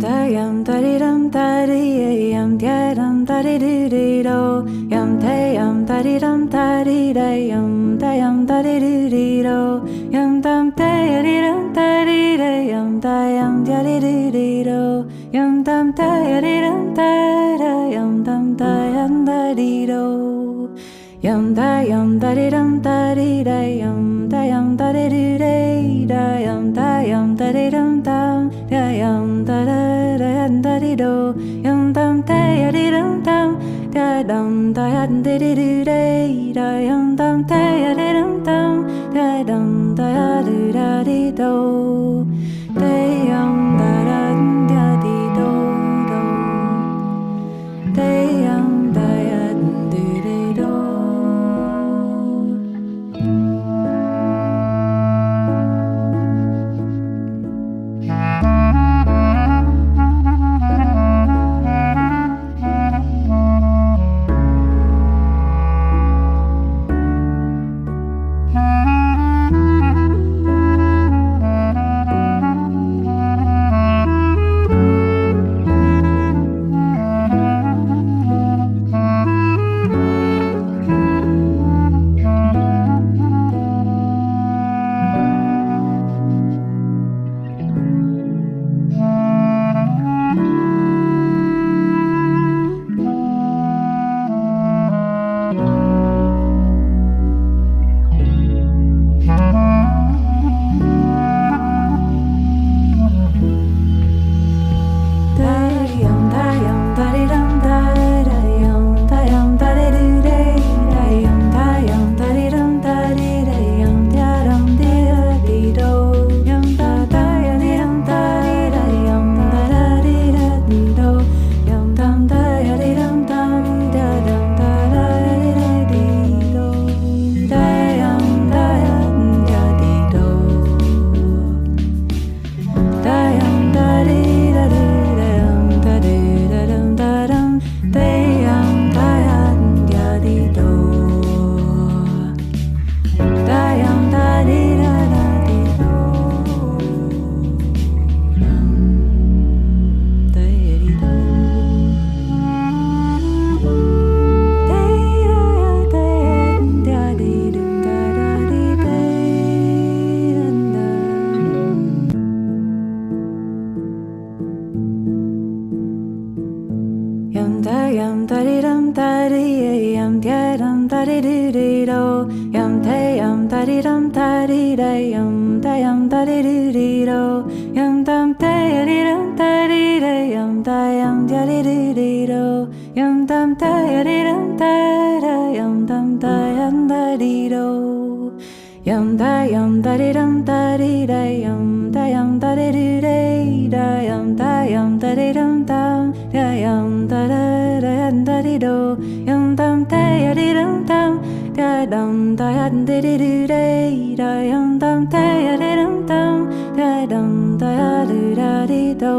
yam da di dum da di yam da dum da di do yam da di dum da di yam da di do yam dum da di dum da di yam da di do yam dum da di dum da yam dum da di do yam da di dum da di yam da di da yam da di dum dum yam da di do yam dum da di dum dum da dum da di da yam dum da di dum dum da dum da di do da yam da di do da yam da di do. Yam da di dum da di yam dum da di do yam da di dum da di yam da di do yam dum da di dum da di yam da di do yam dum da di dum da yam da di do yam da di dum da di yam da di da yam da di dum dum yam da di do yam dum da di dum dum da dum da di da yam dum da di dum dum da dum da di do